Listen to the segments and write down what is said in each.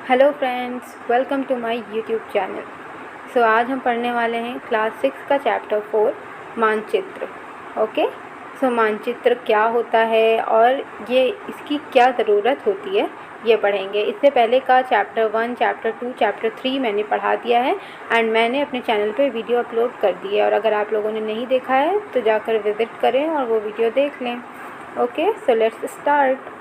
Hello friends, welcome to my YouTube channel. आज हम पढ़ने वाले हैं क्लास 6 का चैप्टर 4 मानचित्र। ओके। मानचित्र क्या होता है और ये इसकी क्या ज़रूरत होती है ये पढ़ेंगे। इससे पहले का चैप्टर 1, चैप्टर 2, चैप्टर 3 मैंने पढ़ा दिया है एंड मैंने अपने चैनल पे वीडियो अपलोड कर दी है, और अगर आप लोगों ने नहीं देखा है तो जाकर विज़िट करें और वो वीडियो देख लें। Okay, so let's start.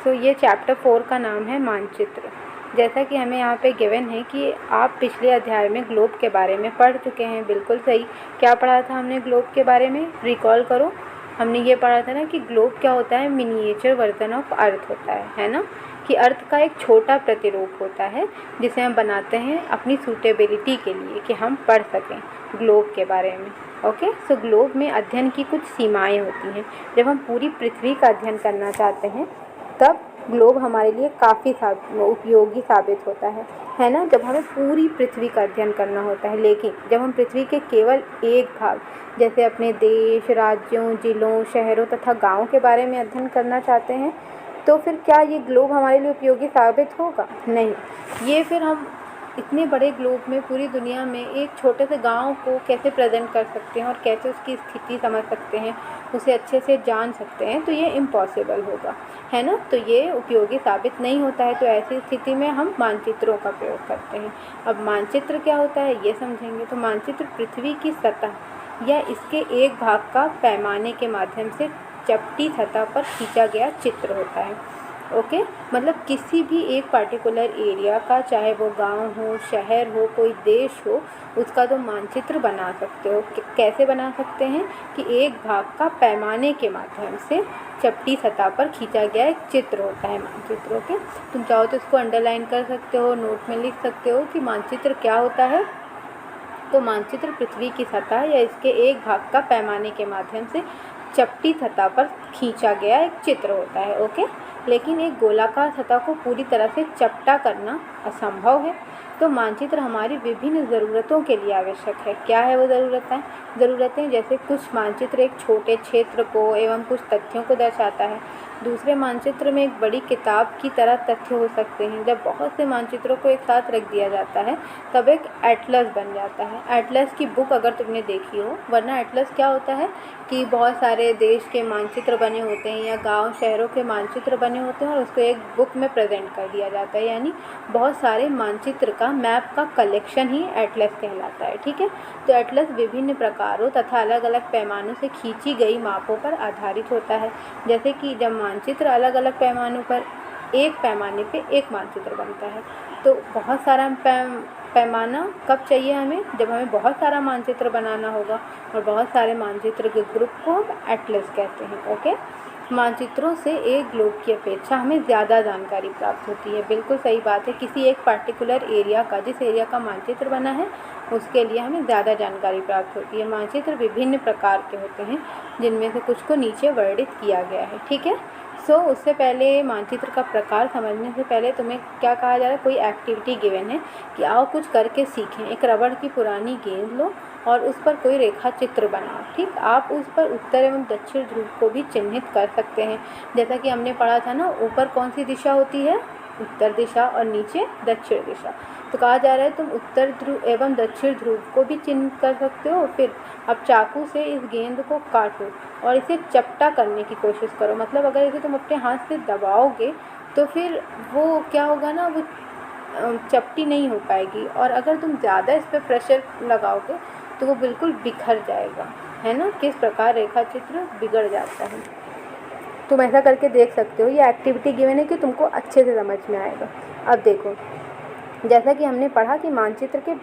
ये चैप्टर 4 का नाम है मानचित्र। जैसा कि हमें यहाँ पे गिवन है कि आप पिछले अध्याय में ग्लोब के बारे में पढ़ चुके हैं। बिल्कुल सही। क्या पढ़ा था हमने ग्लोब के बारे में? रिकॉल करो। हमने ये पढ़ा था ना कि ग्लोब क्या होता है, मिनिएचर वर्जन ऑफ अर्थ होता है ना, कि अर्थ का एक छोटा प्रतिरूप होता है जिसे हम बनाते हैं अपनी सूटेबिलिटी के लिए कि हम पढ़ सकें ग्लोब के बारे में। ओके। ग्लोब में अध्ययन की कुछ सीमाएं होती हैं। जब हम पूरी पृथ्वी का अध्ययन करना चाहते हैं तब ग्लोब हमारे लिए काफ़ी उपयोगी साबित होता है ना, जब हमें पूरी पृथ्वी का अध्ययन करना होता है। लेकिन जब हम पृथ्वी के केवल एक भाग जैसे अपने देश, राज्यों, जिलों, शहरों तथा गाँव के बारे में अध्ययन करना चाहते हैं तो फिर क्या ये ग्लोब हमारे लिए उपयोगी साबित होगा? नहीं। ये फिर हम इतने बड़े ग्लोब में पूरी दुनिया में एक छोटे से गांव को कैसे प्रेजेंट कर सकते हैं और कैसे उसकी स्थिति समझ सकते हैं, उसे अच्छे से जान सकते हैं, तो ये इम्पॉसिबल होगा, है ना। तो ये उपयोगी साबित नहीं होता है। तो ऐसी स्थिति में हम मानचित्रों का प्रयोग करते हैं। अब मानचित्र क्या होता है ये समझेंगे। तो मानचित्र पृथ्वी की सतह या इसके एक भाग का पैमाने के माध्यम से चपटी सतह पर खींचा गया चित्र होता है। ओके। मतलब किसी भी एक पार्टिकुलर एरिया का, चाहे वो गांव हो, शहर हो, कोई देश हो, उसका तो मानचित्र बना सकते हो। कैसे बना सकते हैं कि एक भाग का पैमाने के माध्यम से चपटी सतह पर खींचा गया एक चित्र होता है मानचित्र। ओके। तुम चाहो तो इसको अंडरलाइन कर सकते हो, नोट में लिख सकते हो कि मानचित्र क्या होता है। तो मानचित्र पृथ्वी की सतह या इसके एक भाग का पैमाने के माध्यम से चपटी सतह पर खींचा गया एक चित्र होता है। ओके। लेकिन एक गोलाकार सतह को पूरी तरह से चपटा करना असंभव है। तो मानचित्र हमारी विभिन्न ज़रूरतों के लिए आवश्यक है। क्या है वो ज़रूरतें? जैसे कुछ मानचित्र एक छोटे क्षेत्र को एवं कुछ तथ्यों को दर्शाता है। दूसरे मानचित्र में एक बड़ी किताब की तरह तथ्य हो सकते हैं। जब बहुत से मानचित्रों को एक साथ रख दिया जाता है तब एक एटलस बन जाता है। एटलस की बुक अगर तुमने देखी हो, वरना एटलस क्या होता है कि बहुत सारे देश के मानचित्र बने होते हैं या गांव शहरों के मानचित्र बने होते हैं और उसको एक बुक में प्रेजेंट कर दिया जाता है। यानी बहुत सारे मानचित्र का, मैप का कलेक्शन ही एटलस कहलाता है। ठीक है। तो एटलस विभिन्न प्रकारों तथा अलग अलग पैमानों से खींची गई मापों पर आधारित होता है। जैसे कि जब मानचित्र अलग अलग पैमानों पर एक पैमाने पे एक मानचित्र बनता है, तो बहुत सारा पैमाना कब चाहिए हमें? जब हमें बहुत सारा मानचित्र बनाना होगा, और बहुत सारे मानचित्र के ग्रुप को हम एटलस कहते हैं। ओके। मानचित्रों से एक ग्लोब की अपेक्षा हमें ज़्यादा जानकारी प्राप्त होती है। बिल्कुल सही बात है। किसी एक पार्टिकुलर एरिया का, जिस एरिया का मानचित्र बना है, उसके लिए हमें ज़्यादा जानकारी प्राप्त होती है। मानचित्र विभिन्न प्रकार के होते हैं जिनमें से कुछ को नीचे वर्णित किया गया है। ठीक है। उससे पहले मानचित्र का प्रकार समझने से पहले तुम्हें क्या कहा जा रहा है, कोई एक्टिविटी गिवन है कि आओ कुछ करके सीखें। एक रबड़ की पुरानी गेंद लो और उस पर कोई रेखा चित्र बनाओ। ठीक। आप उस पर उत्तर एवं दक्षिण ध्रुव को भी चिन्हित कर सकते हैं। जैसा कि हमने पढ़ा था ना, ऊपर कौन सी दिशा होती है? उत्तर दिशा, और नीचे दक्षिण दिशा। तो कहा जा रहा है तुम उत्तर ध्रुव एवं दक्षिण ध्रुव को भी चिन्हित कर सकते हो। फिर अब चाकू से इस गेंद को काटो और इसे चपटा करने की कोशिश करो। मतलब अगर इसे तुम अपने हाथ से दबाओगे तो फिर वो क्या होगा ना, वो चपटी नहीं हो पाएगी, और अगर तुम ज़्यादा इस पर प्रेशर लगाओगे तो वो बिल्कुल बिखर जाएगा, है ना। किस प्रकार रेखा चित्र बिगड़ जाता है। तुम ऐसा करके देख सकते हो। ये एक्टिविटी गिवन है कि तुमको अच्छे से समझ में आएगा। अब देखो, जैसा कि हमने पढ़ा कि मानचित्र के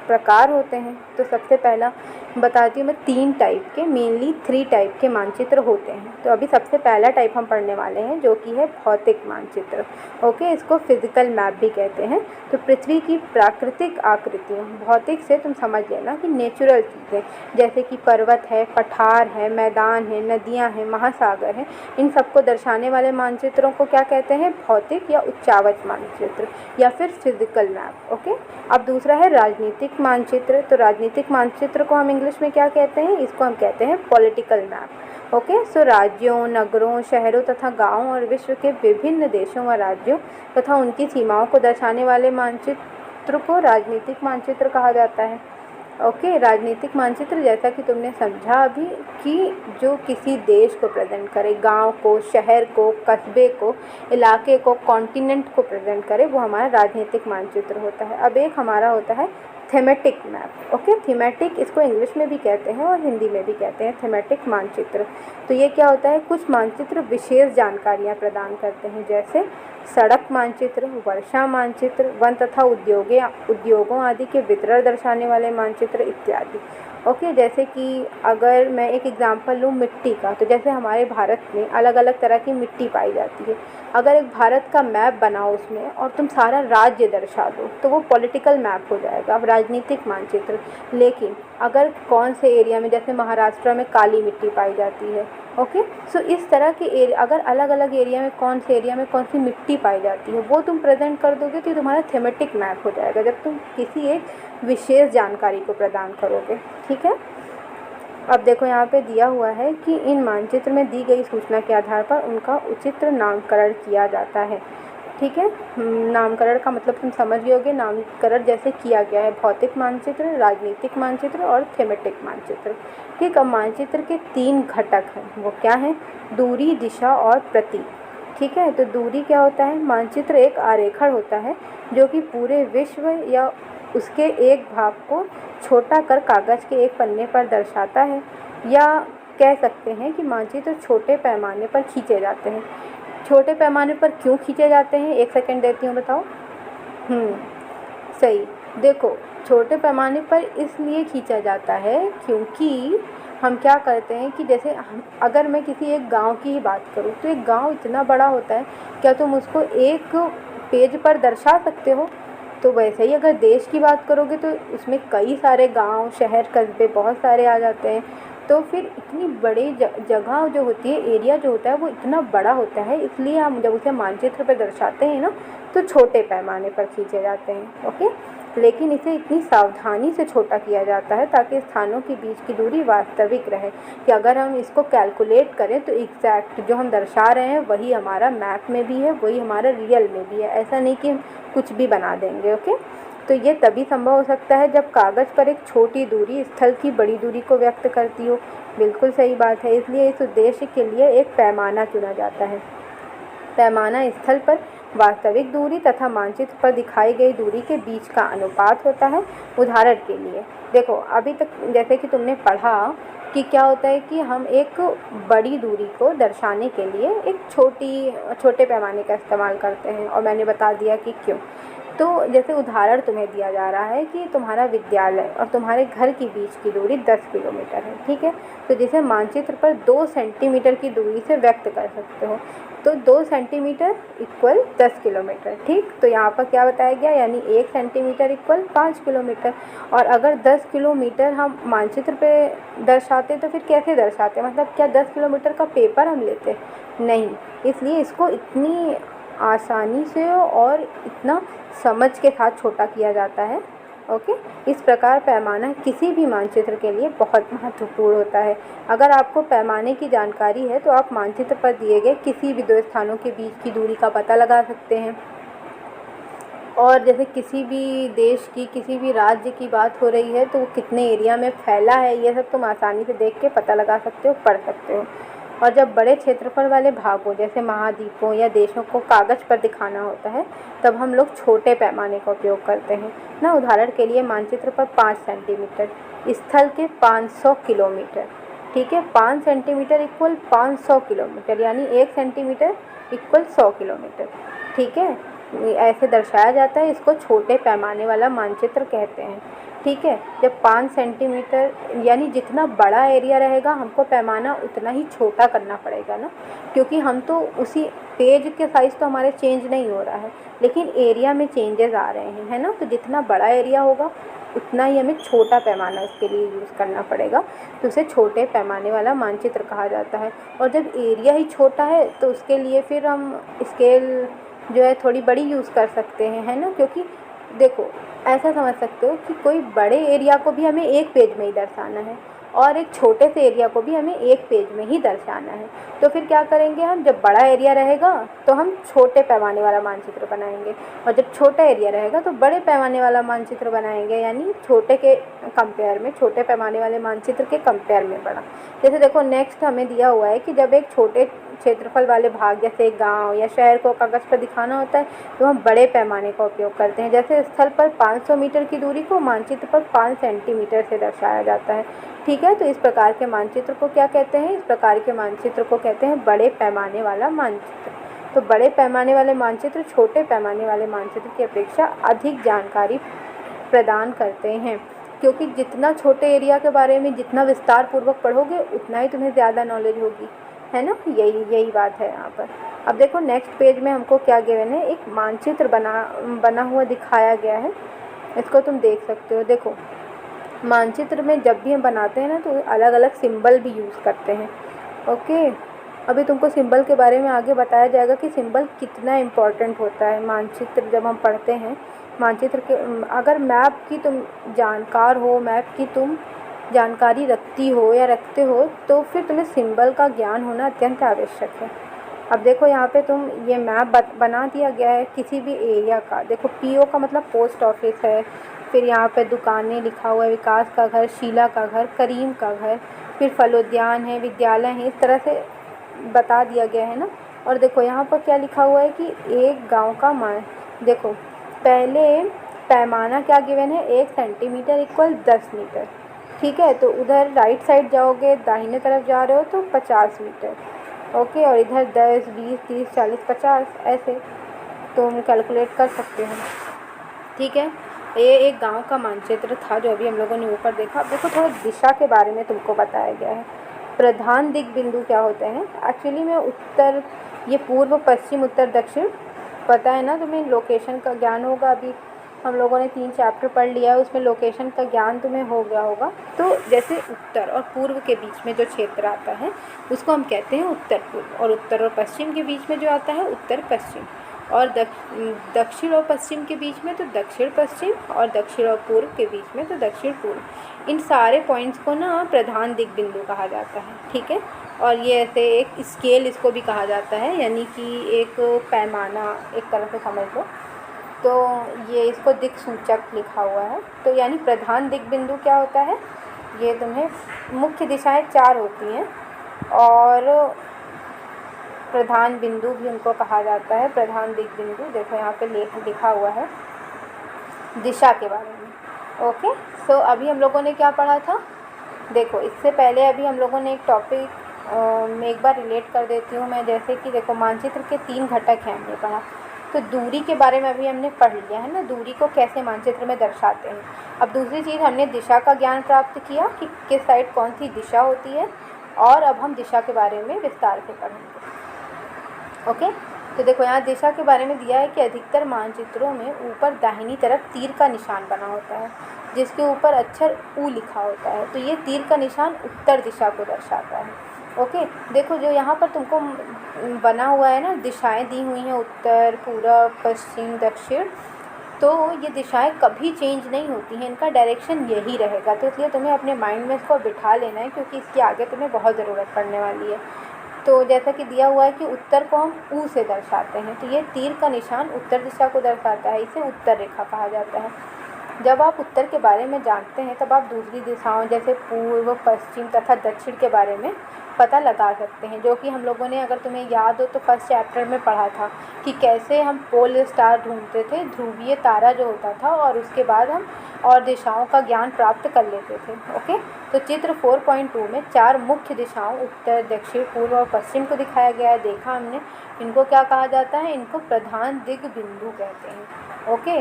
प्रकार होते हैं, तो सबसे पहला बताती हूँ मैं 3 टाइप के, मेनली 3 टाइप के मानचित्र होते हैं। तो अभी सबसे पहला टाइप हम पढ़ने वाले हैं जो कि है भौतिक मानचित्र। ओके। इसको फिजिकल मैप भी कहते हैं। तो पृथ्वी की प्राकृतिक आकृतियों, भौतिक से तुम समझ लेना कि नेचुरल चीज़ें, जैसे कि पर्वत है, पठार है, मैदान है, नदियाँ हैं, महासागर हैं, इन सबको दर्शाने वाले मानचित्रों को क्या कहते हैं? भौतिक या उच्चावच मानचित्र या फिर फिजिकल पॉलिटिकल मैप। ओके, अब दूसरा है राजनीतिक मानचित्र। तो राजनीतिक मानचित्र को हम इंग्लिश में क्या कहते हैं? इसको हम कहते हैं पॉलिटिकल मैप। ओके, सो राज्यों, नगरों, शहरों तथा गाँवों और विश्व के विभिन्न देशों व राज्यों तथा उनकी सीमाओं को दर्शाने वाले मानचित्र को राजनीतिक मानचित्र कहा जाता है। ओके, राजनीतिक मानचित्र जैसा कि तुमने समझा अभी कि जो किसी देश को प्रेजेंट करे, गांव को, शहर को, कस्बे को, इलाके को, कॉन्टिनेंट को प्रेजेंट करे, वो हमारा राजनीतिक मानचित्र होता है। अब एक हमारा होता है थीमेटिक मैप। ओके, थीमेटिक इसको इंग्लिश में भी कहते हैं और हिंदी में भी कहते हैं थीमेटिक मानचित्र। तो ये क्या होता है? कुछ मानचित्र विशेष जानकारियाँ प्रदान करते हैं, जैसे सड़क मानचित्र, वर्षा मानचित्र, वन तथा उद्योगों आदि के वितरण दर्शाने वाले मानचित्र इत्यादि। ओके, जैसे कि अगर मैं एक एग्जांपल लूँ मिट्टी का, तो जैसे हमारे भारत में अलग अलग तरह की मिट्टी पाई जाती है। अगर एक भारत का मैप बनाओ उसमें और तुम सारा राज्य दर्शा दो तो वो पॉलिटिकल मैप हो जाएगा, अब राजनीतिक मानचित्र। लेकिन अगर कौन से एरिया में, जैसे महाराष्ट्र में काली मिट्टी पाई जाती है, ओके, सो इस तरह के एरिया, अगर अलग अलग एरिया में कौन से एरिया में कौन सी मिट्टी पाई जाती है वो तुम प्रेजेंट कर दोगे तो ये तुम्हारा थीमेटिक मैप हो जाएगा, जब तुम किसी एक विशेष जानकारी को प्रदान करोगे। ठीक है, अब देखो यहाँ पे दिया हुआ है कि इन मानचित्र में दी गई सूचना के आधार पर उनका उचित नामकरण किया जाता है। ठीक है, नामकरण का मतलब तुम समझ गए होगे, नामकरण जैसे किया गया है भौतिक मानचित्र, राजनीतिक मानचित्र और थीमेटिक मानचित्र। ठीक, अब मानचित्र के 3 घटक हैं, वो क्या हैं? दूरी, दिशा और प्रतीक। ठीक है, तो दूरी क्या होता है? मानचित्र एक आरेखण होता है जो कि पूरे विश्व या उसके एक भाग को छोटा कर कागज़ के एक पन्ने पर दर्शाता है, या कह सकते हैं कि मानचित्र छोटे पैमाने पर खींचे जाते हैं। छोटे पैमाने पर क्यों खींचे जाते हैं? 1 सेकंड देती हूँ, बताओ। सही, देखो छोटे पैमाने पर इसलिए खींचा जाता है क्योंकि हम क्या करते हैं कि जैसे अगर मैं किसी एक गांव की ही बात करूं तो एक गांव इतना बड़ा होता है, क्या तुम उसको एक पेज पर दर्शा सकते हो? तो वैसे ही अगर देश की बात करोगे तो उसमें कई सारे गांव, शहर, कस्बे बहुत सारे आ जाते हैं। तो फिर इतनी बड़ी जगह जो होती है, एरिया जो होता है वो इतना बड़ा होता है, इसलिए हम जब उसे मानचित्र पर दर्शाते हैं ना तो छोटे पैमाने पर खींचे जाते हैं। ओके, लेकिन इसे इतनी सावधानी से छोटा किया जाता है ताकि स्थानों के बीच की दूरी वास्तविक रहे, कि अगर हम इसको कैलकुलेट करें तो एग्जैक्ट जो हम दर्शा रहे हैं वही हमारा मैप में भी है, वही हमारा रियल में भी है, ऐसा नहीं कि हम कुछ भी बना देंगे। ओके, तो ये तभी संभव हो सकता है जब कागज़ पर एक छोटी दूरी स्थल की बड़ी दूरी को व्यक्त करती हो। बिल्कुल सही बात है, इसलिए इस उद्देश्य के लिए एक पैमाना चुना जाता है। पैमाना स्थल पर वास्तविक दूरी तथा मानचित्र पर दिखाई गई दूरी के बीच का अनुपात होता है। उदाहरण के लिए देखो, अभी तक जैसे कि तुमने पढ़ा कि क्या होता है कि हम एक बड़ी दूरी को दर्शाने के लिए एक छोटे पैमाने का इस्तेमाल करते हैं, और मैंने बता दिया कि क्यों। तो जैसे उदाहरण तुम्हें दिया जा रहा है कि तुम्हारा विद्यालय और तुम्हारे घर के बीच की दूरी 10 किलोमीटर है। ठीक है, तो जिसे मानचित्र पर 2 सेंटीमीटर की दूरी से व्यक्त कर सकते हो, तो 2 सेंटीमीटर इक्वल 10 किलोमीटर। ठीक, तो यहाँ पर क्या बताया गया, यानी 1 सेंटीमीटर इक्वल 5 किलोमीटर। और अगर 10 किलोमीटर हम मानचित्र पे दर्शाते तो फिर कैसे दर्शाते? मतलब क्या 10 किलोमीटर का पेपर हम लेते? नहीं, इसलिए इसको इतनी आसानी से और इतना समझ के साथ छोटा किया जाता है। ओके, इस प्रकार पैमाना किसी भी मानचित्र के लिए बहुत महत्वपूर्ण होता है। अगर आपको पैमाने की जानकारी है तो आप मानचित्र पर दिए गए किसी भी 2 स्थानों के बीच की दूरी का पता लगा सकते हैं। और जैसे किसी भी देश की, किसी भी राज्य की बात हो रही है तो वो कितने एरिया में फैला है, ये सब तुम आसानी से देख के पता लगा सकते हो, पढ़ सकते हो। और जब बड़े क्षेत्रफल वाले भागों जैसे महाद्वीपों या देशों को कागज़ पर दिखाना होता है तब हम लोग छोटे पैमाने का उपयोग करते हैं ना। उदाहरण के लिए मानचित्र पर 5 सेंटीमीटर स्थल के 500 किलोमीटर। ठीक है, 5 सेंटीमीटर इक्वल 500 किलोमीटर, यानी 1 सेंटीमीटर इक्वल 100 किलोमीटर। ठीक है, ऐसे दर्शाया जाता है, इसको छोटे पैमाने वाला मानचित्र कहते हैं। ठीक है, जब 5 सेंटीमीटर यानी जितना बड़ा एरिया रहेगा हमको पैमाना उतना ही छोटा करना पड़ेगा ना, क्योंकि हम तो उसी पेज के साइज़ तो हमारे चेंज नहीं हो रहा है, लेकिन एरिया में चेंजेस आ रहे हैं, है ना। तो जितना बड़ा एरिया होगा उतना ही हमें छोटा पैमाना उसके लिए यूज़ करना पड़ेगा, तो उसे छोटे पैमाने वाला मानचित्र कहा जाता है। और जब एरिया ही छोटा है तो उसके लिए फिर हम स्केल जो है थोड़ी बड़ी यूज़ कर सकते हैं, है ना, क्योंकि देखो ऐसा समझ सकते हो कि कोई बड़े एरिया को भी हमें एक पेज में ही दर्शाना है और एक छोटे से एरिया को भी हमें एक पेज में ही दर्शाना है। तो फिर क्या करेंगे हम, जब बड़ा एरिया रहेगा तो हम छोटे पैमाने वाला मानचित्र बनाएंगे और जब छोटा एरिया रहेगा तो बड़े पैमाने वाला मानचित्र बनाएंगे, यानी छोटे के कंपेयर में, छोटे पैमाने वाले मानचित्र के कंपेयर में बड़ा। जैसे देखो नेक्स्ट हमें दिया हुआ है कि जब एक छोटे क्षेत्रफल वाले भाग जैसे गांव या शहर को कागज़ पर दिखाना होता है तो हम बड़े पैमाने का उपयोग करते हैं। जैसे स्थल पर 500 मीटर की दूरी को मानचित्र पर 5 सेंटीमीटर से दर्शाया जाता है। ठीक है, तो इस प्रकार के मानचित्र को क्या कहते हैं, इस प्रकार के मानचित्र को कहते हैं बड़े पैमाने वाला मानचित्र। तो बड़े पैमाने वाले मानचित्र छोटे पैमाने वाले मानचित्र की अपेक्षा अधिक जानकारी प्रदान करते हैं, क्योंकि जितना छोटे एरिया के बारे में जितना विस्तार पूर्वक पढ़ोगे उतना ही तुम्हें ज़्यादा नॉलेज होगी, है ना। यही बात है यहाँ पर। अब देखो नेक्स्ट पेज में हमको क्या गिवन है, एक मानचित्र बना हुआ दिखाया गया है, इसको तुम देख सकते हो। देखो मानचित्र में जब भी हम बनाते हैं ना तो अलग अलग सिंबल भी यूज़ करते हैं। ओके, अभी तुमको सिंबल के बारे में आगे बताया जाएगा कि सिंबल कितना इम्पोर्टेंट होता है मानचित्र जब हम पढ़ते हैं। मानचित्र के अगर मैप की तुम जानकार हो, मैप की तुम जानकारी रखती हो या रखते हो तो फिर तुम्हें सिंबल का ज्ञान होना अत्यंत आवश्यक है। अब देखो यहाँ पे तुम ये मैप बना दिया गया है किसी भी एरिया का। देखो पीओ का मतलब पोस्ट ऑफिस है, फिर यहाँ पे दुकानें लिखा हुआ है, विकास का घर, शीला का घर, करीम का घर, फिर फलोद्यान है, विद्यालय है, इस तरह से बता दिया गया है ना। और देखो यहाँ पर क्या लिखा हुआ है कि एक गांव का मान, देखो पहले पैमाना क्या गिवन है, 1 सेंटीमीटर इक्वल 10 मीटर। ठीक है, तो उधर राइट साइड जाओगे, दाहिने तरफ जा रहे हो तो 50 मीटर। ओके, और इधर 10, 20, 30, 40, 50 ऐसे तुम कैलकुलेट कर सकते हो। ठीक है, ये एक गांव का मानचित्र था जो अभी हम लोगों ने ऊपर देखा। अब देखो थोड़ा दिशा के बारे में तुमको बताया गया है। प्रधान दिग बिंदु क्या होते हैं, एक्चुअली में उत्तर, ये पूर्व, पश्चिम, उत्तर, दक्षिण पता है ना तुम्हें, लोकेशन का ज्ञान होगा। अभी हम लोगों ने 3 चैप्टर पढ़ लिया है, उसमें लोकेशन का ज्ञान तुम्हें हो गया होगा। तो जैसे उत्तर और पूर्व के बीच में जो क्षेत्र आता है उसको हम कहते हैं उत्तर पूर्व, और उत्तर और पश्चिम के बीच में जो आता है उत्तर पश्चिम, और दक्षिण और पश्चिम के बीच में तो दक्षिण पश्चिम, और दक्षिण और पूर्व के बीच में तो दक्षिण पूर्व। इन सारे पॉइंट्स को ना प्रधान दिग बिंदु कहा जाता है। ठीक है, और ये ऐसे एक स्केल इसको भी कहा जाता है, यानी कि एक पैमाना एक तरह से समझ लो। तो ये इसको दिक् सूचक लिखा हुआ है। तो यानी प्रधान दिग बिंदु क्या होता है, ये तुम्हें मुख्य दिशाएं 4 होती हैं और प्रधान बिंदु भी उनको कहा जाता है, प्रधान दिग बिंदु। देखो यहाँ पे लिखा हुआ है दिशा के बारे में। ओके, सो अभी हम लोगों ने क्या पढ़ा था, देखो इससे पहले अभी हम लोगों ने एक टॉपिक में एक बार रिलेट कर देती हूँ मैं। जैसे कि देखो मानचित्र के 3 घटक हैं हमने पढ़ा, तो दूरी के बारे में अभी हमने पढ़ लिया है ना, दूरी को कैसे मानचित्र में दर्शाते हैं। अब दूसरी चीज़ हमने दिशा का ज्ञान प्राप्त किया कि किस साइड कौन सी दिशा होती है, और अब हम दिशा के बारे में विस्तार से पढ़ेंगे। ओके, तो देखो यहाँ दिशा के बारे में दिया है कि अधिकतर मानचित्रों में ऊपर दाहिनी तरफ तीर का निशान बना होता है जिसके ऊपर अक्षर ऊ लिखा होता है। तो ये तीर का निशान उत्तर दिशा को दर्शाता है। ओके, देखो जो यहाँ पर तुमको बना हुआ है ना, दिशाएं दी हुई हैं उत्तर, पूरब, पश्चिम, दक्षिण, तो ये दिशाएं कभी चेंज नहीं होती हैं, इनका डायरेक्शन यही रहेगा। तो इसलिए तुम्हें अपने माइंड में इसको बिठा लेना है, क्योंकि इसकी आगे तुम्हें बहुत ज़रूरत पड़ने वाली है। तो जैसा कि दिया हुआ है कि उत्तर को हम ऊ से दर्शाते हैं, तो ये तीर का निशान उत्तर दिशा को दर्शाता है, इसे उत्तर रेखा कहा जाता है। जब आप उत्तर के बारे में जानते हैं तब आप दूसरी दिशाओं जैसे पूर्व, पश्चिम तथा दक्षिण के बारे में पता लगा सकते हैं, जो कि हम लोगों ने, अगर तुम्हें याद हो तो फर्स्ट चैप्टर में पढ़ा था कि कैसे हम पोल स्टार ढूंढते थे, ध्रुवीय तारा जो होता था, और उसके बाद हम और दिशाओं का ज्ञान प्राप्त कर लेते थे। ओके, तो चित्र 4.2 में 4 मुख्य दिशाओं उत्तर, दक्षिण, पूर्व और पश्चिम को दिखाया गया है। देखा हमने, इनको क्या कहा जाता है, इनको प्रधान दिग बिंदु कहते हैं। ओके,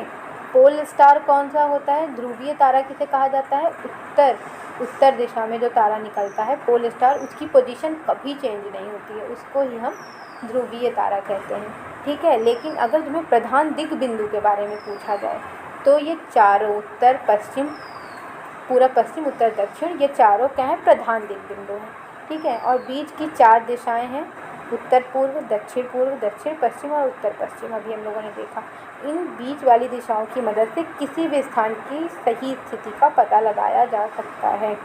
पोल स्टार कौन सा होता है, ध्रुवीय तारा किसे कहा जाता है, उत्तर दिशा में जो तारा निकलता है पोल स्टार, उसकी पोजीशन कभी चेंज नहीं होती है, उसको ही हम ध्रुवीय तारा कहते हैं। ठीक है, लेकिन अगर तुम्हें प्रधान दिग बिंदु के बारे में पूछा जाए तो ये चारों उत्तर, पश्चिम, पूरब, पश्चिम, उत्तर, दक्षिण, ये चारों क्या हैं, प्रधान दिग बिंदु हैं। ठीक है, और बीच की 4 दिशाएं हैं उत्तर पूर्व, दक्षिण पश्चिम और उत्तर पश्चिम अभी हम लोगों ने देखा। इन बीच वाली दिशाओं की मदद से किसी भी स्थान की सही स्थिति का पता लगाया जा सकता है।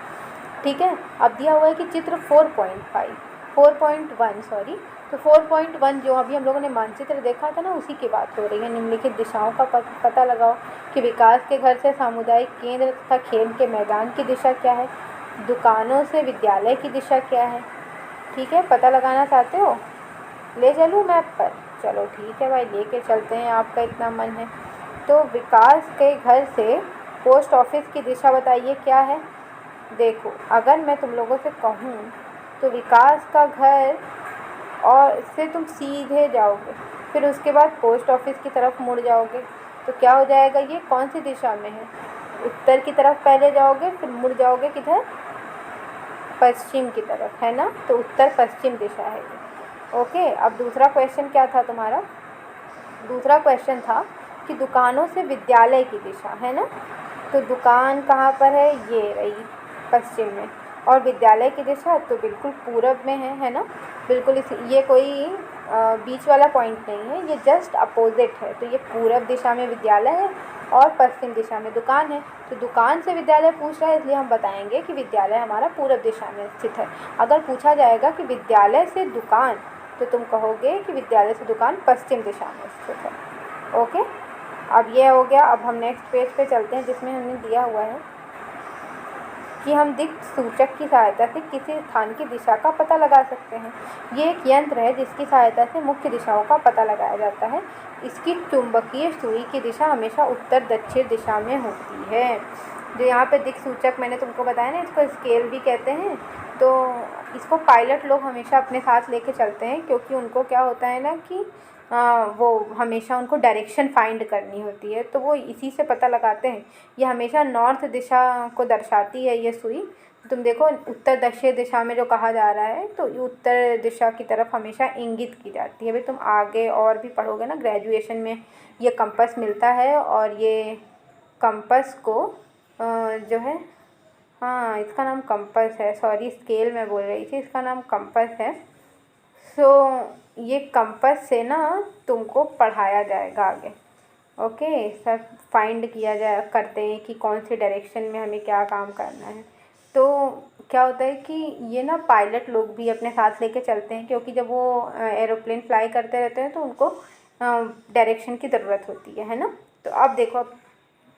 ठीक है, अब दिया हुआ है कि चित्र 4.1 सॉरी, तो 4.1 जो अभी हम लोगों ने मानचित्र देखा था ना, उसी की बात हो रही है। निम्नलिखित दिशाओं का पता लगाओ कि विकास के घर से सामुदायिक केंद्र तथा खेल के मैदान की दिशा क्या है, दुकानों से विद्यालय की दिशा क्या है। ठीक है, पता लगाना चाहते हो? ले चलूँ मैप पर? चलो ठीक है भाई, लेके चलते हैं, आपका इतना मन है। तो विकास के घर से पोस्ट ऑफिस की दिशा बताइए क्या है। देखो, अगर मैं तुम लोगों से कहूँ तो विकास का घर और से तुम सीधे जाओगे, फिर उसके बाद पोस्ट ऑफिस की तरफ मुड़ जाओगे, तो क्या हो जाएगा? ये कौन सी दिशा में है? उत्तर की तरफ पहले जाओगे, फिर मुड़ जाओगे किधर? पश्चिम की तरफ, है ना? तो उत्तर पश्चिम दिशा है ये। ओके, अब दूसरा क्वेश्चन क्या था तुम्हारा? दूसरा क्वेश्चन था कि दुकानों से विद्यालय की दिशा, है ना? तो दुकान कहाँ पर है? ये रही पश्चिम में, और विद्यालय की दिशा तो बिल्कुल पूरब में है ना? बिल्कुल ये कोई बीच वाला पॉइंट नहीं है, ये जस्ट अपोजिट है। तो ये पूरब दिशा में विद्यालय है और पश्चिम दिशा में दुकान है। तो दुकान से विद्यालय पूछ रहा है, इसलिए हम बताएंगे कि विद्यालय हमारा पूरब दिशा में स्थित है। अगर पूछा जाएगा कि विद्यालय से दुकान, तो तुम कहोगे कि विद्यालय से दुकान पश्चिम दिशा में स्थित है। ओके, अब ये हो गया। अब हम नेक्स्ट पेज पे चलते हैं, जिसमें हमने दिया हुआ है कि हम दिक् सूचक की सहायता से किसी स्थान की दिशा का पता लगा सकते हैं। ये एक यंत्र है जिसकी सहायता से मुख्य दिशाओं का पता लगाया जाता है। इसकी चुंबकीय सुई की दिशा हमेशा उत्तर दक्षिण दिशा में होती है। जो यहाँ पे दिक् सूचक मैंने तुमको बताया ना, इसको स्केल भी कहते हैं। तो इसको पायलट लोग हमेशा अपने साथ लेके चलते हैं, क्योंकि उनको क्या होता है ना कि वो हमेशा उनको डायरेक्शन फाइंड करनी होती है, तो वो इसी से पता लगाते हैं। ये हमेशा नॉर्थ दिशा को दर्शाती है ये सुई। तुम देखो, उत्तर दक्षिण दिशा में जो कहा जा रहा है, तो ये उत्तर दिशा की तरफ हमेशा इंगित की जाती है। भाई तुम आगे और भी पढ़ोगे ना, ग्रेजुएशन में ये कंपास मिलता है, और ये कंपास को जो है, हाँ इसका नाम कंपास है, सॉरी स्केल मैं बोल रही थी, इसका नाम कंपास है। सो ये कंपास से ना तुमको पढ़ाया जाएगा आगे। ओके, सब फाइंड किया जाए करते हैं कि कौन सी डायरेक्शन में हमें क्या काम करना है। तो क्या होता है कि ये ना पायलट लोग भी अपने साथ लेके चलते हैं, क्योंकि जब वो एरोप्लेन फ्लाई करते रहते हैं तो उनको डायरेक्शन की ज़रूरत होती है ना। तो अब देखो,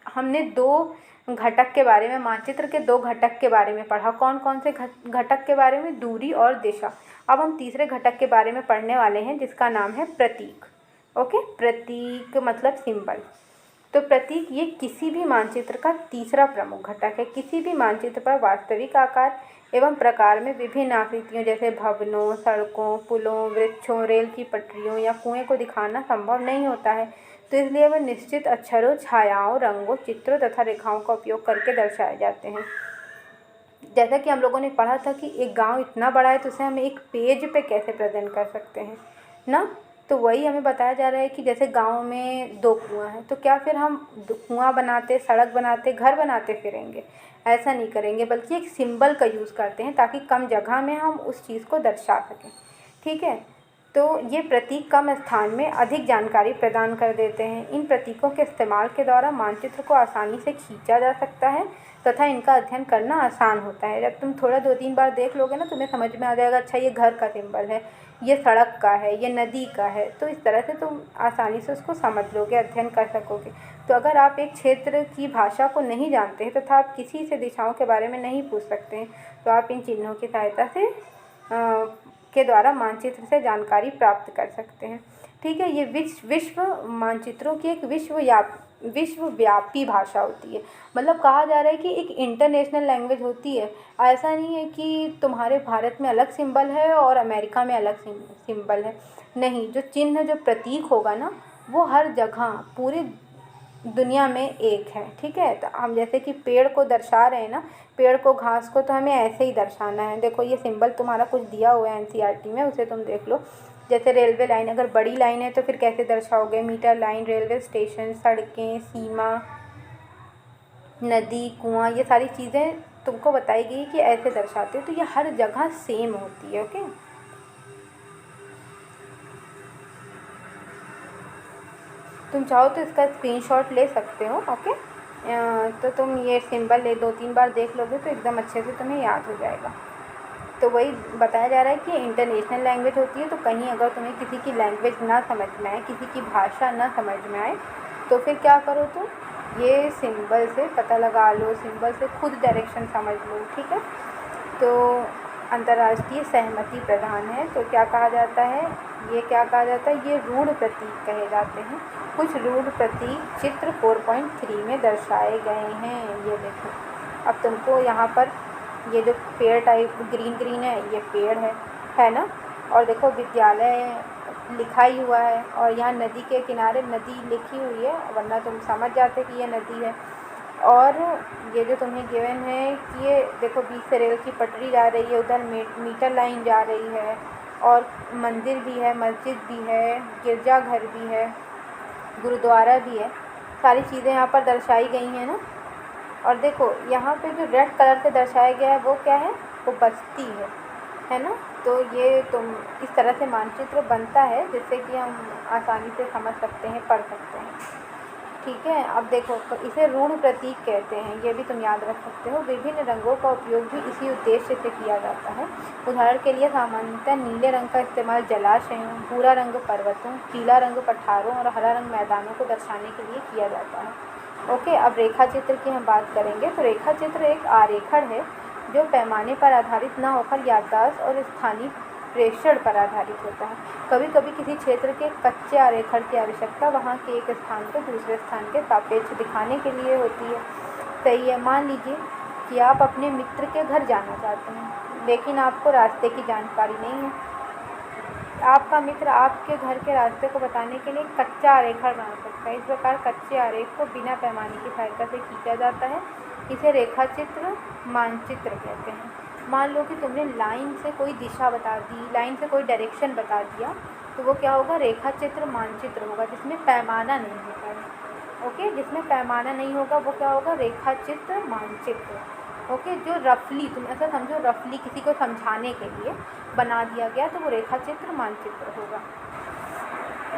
हमने दो घटक के बारे में, मानचित्र के दो घटक के बारे में पढ़ा। कौन कौन से घटक के बारे में? दूरी और दिशा। अब हम तीसरे घटक के बारे में पढ़ने वाले हैं, जिसका नाम है प्रतीक। ओके, प्रतीक मतलब सिंबल। तो प्रतीक ये किसी भी मानचित्र का तीसरा प्रमुख घटक है। किसी भी मानचित्र पर वास्तविक आकार एवं प्रकार में विभिन्न आकृतियों जैसे भवनों, सड़कों, पुलों, वृक्षों, रेल की पटरियों या कुएं को दिखाना संभव नहीं होता है। तो इसलिए वे निश्चित अक्षरों, छायाओं, रंगों, चित्रों तथा रेखाओं का उपयोग करके दर्शाए जाते हैं। जैसा कि हम लोगों ने पढ़ा था कि एक गांव इतना बड़ा है तो उसे हम एक पेज पे कैसे प्रेजेंट कर सकते हैं ना। तो वही हमें बताया जा रहा है कि जैसे गांव में दो कुआं हैं, तो क्या फिर हम कुआं बनाते, सड़क बनाते, घर बनाते फिरेंगे? ऐसा नहीं करेंगे, बल्कि एक सिंबल का यूज़ करते हैं ताकि कम जगह में हम उस चीज़ को दर्शा सकें। ठीक है, तो ये प्रतीक कम स्थान में अधिक जानकारी प्रदान कर देते हैं। इन प्रतीकों के इस्तेमाल के द्वारा मानचित्र को आसानी से खींचा जा सकता है तथा इनका अध्ययन करना आसान होता है। जब तुम थोड़ा 2-3 बार देख लोगे ना, तुम्हें समझ में आ जाएगा, अच्छा ये घर का सिंबल है, ये सड़क का है, ये नदी का है। तो इस तरह से तुम आसानी से उसको समझ लोगे, अध्ययन कर सकोगे। तो अगर आप एक क्षेत्र की भाषा को नहीं जानते हैं तथा आप किसी से दिशाओं के बारे में नहीं पूछ सकते हैं, तो आप इन चिन्हों की सहायता से के द्वारा मानचित्र से जानकारी प्राप्त कर सकते हैं। ठीक है, ये विश्व मानचित्रों की एक विश्वव्यापी भाषा होती है। मतलब कहा जा रहा है कि एक इंटरनेशनल लैंग्वेज होती है। ऐसा नहीं है कि तुम्हारे भारत में अलग सिंबल है और अमेरिका में अलग सिंबल है। नहीं, जो चिन्ह, जो प्रतीक होगा ना, वो हर जगह पूरी दुनिया में एक है। ठीक है, तो हम जैसे कि पेड़ को दर्शा रहे हैं ना, पेड़ को, घास को, तो हमें ऐसे ही दर्शाना है। देखो ये सिंबल तुम्हारा कुछ दिया हुआ है एनसीईआरटी में, उसे तुम देख लो। जैसे रेलवे लाइन, अगर बड़ी लाइन है तो फिर कैसे दर्शाओगे? मीटर लाइन, रेलवे स्टेशन, सड़कें, सीमा, नदी, कुआं, ये सारी चीज़ें तुमको बताई गई कि ऐसे दर्शाते हो। तो ये हर जगह सेम होती है। ओके, तुम चाहो तो इसका स्क्रीनशॉट ले सकते हो। ओके, तो तुम ये सिंबल 2-3 बार देख लोगे तो एकदम अच्छे से तुम्हें याद हो जाएगा। तो वही बताया जा रहा है कि इंटरनेशनल लैंग्वेज होती है, तो कहीं अगर तुम्हें किसी की लैंग्वेज ना समझ में आए, किसी की भाषा ना समझ में आए, तो फिर क्या करो तुम, ये सिंबल से पता लगा लो, सिंबल से खुद डायरेक्शन समझ लो। ठीक है, तो अंतर्राष्ट्रीय सहमति प्रदान है, तो क्या कहा जाता है, ये क्या कहा जाता है, ये रूढ़ प्रतीक कहे जाते हैं। कुछ रूढ़ प्रतीक चित्र 4.3 में दर्शाए गए हैं। ये देखो, अब तुमको यहाँ पर ये जो पेड़ टाइप ग्रीन है, ये पेड़ है ना, और देखो विद्यालय लिखा ही हुआ है, और यहाँ नदी के किनारे नदी लिखी हुई है, वरना तुम समझ जाते कि ये नदी है। और ये जो तुम्हें गिवन है कि ये देखो बीच से रेल की पटरी जा रही है, उधर मीटर लाइन जा रही है, और मंदिर भी है, मस्जिद भी है, गिरजाघर भी है, गुरुद्वारा भी है, सारी चीज़ें यहाँ पर दर्शाई गई हैं ना। और देखो यहाँ पे जो रेड कलर से दर्शाया गया है वो क्या है, वो बस्ती है ना। तो ये तुम इस तरह से मानचित्र बनता है जिससे कि हम आसानी से समझ सकते हैं, पढ़ सकते हैं। ठीक है, अब देखो इसे रूढ़ प्रतीक कहते हैं, ये भी तुम याद रख सकते हो। विभिन्न रंगों का उपयोग भी इसी उद्देश्य से किया जाता है। उदाहरण के लिए सामान्यतः नीले रंग का इस्तेमाल जलाशयों, भूरा रंग पर्वतों, पीला रंग पठारों और हरा रंग मैदानों को दर्शाने के लिए किया जाता है। ओके, अब रेखा चित्र की हम बात करेंगे। तो रेखा चित्र एक आरेखण है जो पैमाने पर आधारित न होकर याददाश्त और स्थानीय प्रेषण पर आधारित होता है। कभी कभी किसी क्षेत्र के कच्चे आरेखण की आवश्यकता वहाँ के एक स्थान को दूसरे स्थान के सापेक्ष दिखाने के लिए होती है। सही है, मान लीजिए कि आप अपने मित्र के घर जाना चाहते हैं, लेकिन आपको रास्ते की जानकारी नहीं है। आपका मित्र आपके घर के रास्ते को बताने के लिए कच्चा आरेखण बना सकता है। इस प्रकार कच्चे आरेख को बिना पैमाने की सहायता से खींचा जाता है। इसे रेखा चित्र मानचित्र कहते हैं। मान लो कि तुमने लाइन से कोई दिशा बता दी, लाइन से कोई डायरेक्शन बता दिया, तो वो क्या होगा, रेखा चित्र मानचित्र होगा, जिसमें पैमाना नहीं होता है। ओके, जिसमें पैमाना नहीं होगा वो क्या होगा, रेखा चित्र मानचित्र। ओके, जो रफली, तुम ऐसा समझो रफली किसी को समझाने के लिए बना दिया गया, तो वो रेखा चित्र मानचित्र होगा।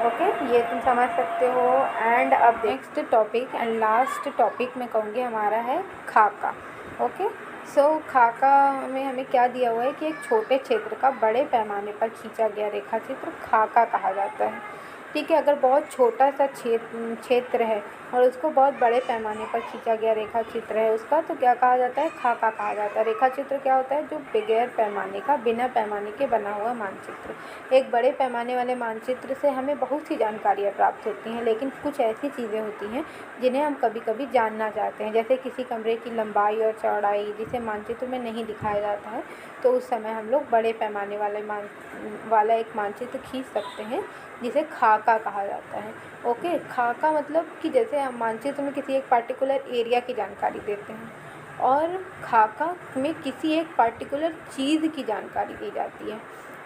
ओके, ये तुम समझ सकते हो। एंड अब next topic and last topic मैं कहूँगी हमारा है खाका। ओके, सो खाका में हमें क्या दिया हुआ है कि एक छोटे क्षेत्र का बड़े पैमाने पर खींचा गया रेखा चित्र खाका कहा जाता है। ठीक है, अगर बहुत छोटा सा क्षेत्र है और उसको बहुत बड़े पैमाने पर खींचा गया रेखा चित्र है उसका, तो क्या कहा जाता है, खाका कहा जाता है। रेखा चित्र क्या होता है, जो बगैर पैमाने का, बिना पैमाने के बना हुआ मानचित्र। एक बड़े पैमाने वाले मानचित्र से हमें बहुत सी जानकारियाँ प्राप्त होती हैं, लेकिन कुछ ऐसी चीज़ें होती हैं जिन्हें हम कभी कभी जानना चाहते हैं, जैसे किसी कमरे की लंबाई और चौड़ाई, जिसे मानचित्र में नहीं दिखाया जाता है, तो उस समय हम लोग बड़े पैमाने वाला एक मानचित्र खींच सकते हैं, जिसे खाका कहा जाता है। ओके, खाका मतलब कि जैसे हम मानचित्र में किसी एक पार्टिकुलर एरिया की जानकारी देते हैं, और खाका में किसी एक पार्टिकुलर चीज़ की जानकारी दी जाती है।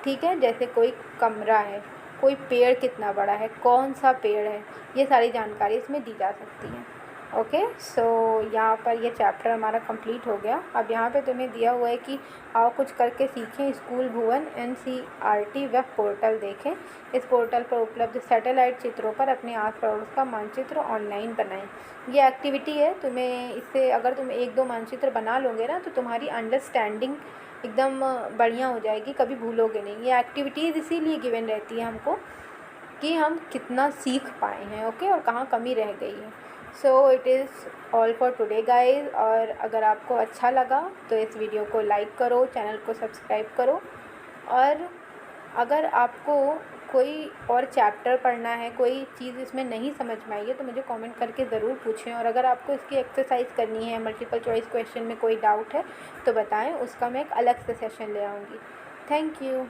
ठीक है, जैसे कोई कमरा है, कोई पेड़ कितना बड़ा है, कौन सा पेड़ है, ये सारी जानकारी इसमें दी जा सकती है। ओके, सो यहाँ पर ये चैप्टर हमारा कंप्लीट हो गया। अब यहाँ पे तुम्हें दिया हुआ है कि आओ कुछ करके सीखें। स्कूल भुवन NCERT वेब पोर्टल देखें। इस पोर्टल पर उपलब्ध सैटेलाइट चित्रों पर अपने आस पड़ोस का मानचित्र ऑनलाइन बनाएं। ये एक्टिविटी है, तुम्हें इससे अगर तुम 1-2 मानचित्र बना लोगे ना, तो तुम्हारी अंडरस्टैंडिंग एकदम बढ़िया हो जाएगी, कभी भूलोगे नहीं। ये एक्टिविटीज़ इसीलिए गिवन रहती है हमको कि हम कितना सीख पाए हैं। ओके, और कहाँ कमी रह गई है। So it is all for today guys. और अगर आपको अच्छा लगा तो इस वीडियो को लाइक करो, चैनल को सब्सक्राइब करो, और अगर आपको कोई और चैप्टर पढ़ना है, कोई चीज़ इसमें नहीं समझ में आई है, तो मुझे कमेंट करके ज़रूर पूछें। और अगर आपको इसकी एक्सरसाइज करनी है, मल्टीपल चॉइस क्वेश्चन में कोई डाउट है तो बताएं, उसका मैं एक अलग से सेशन ले आऊँगी। Thank you.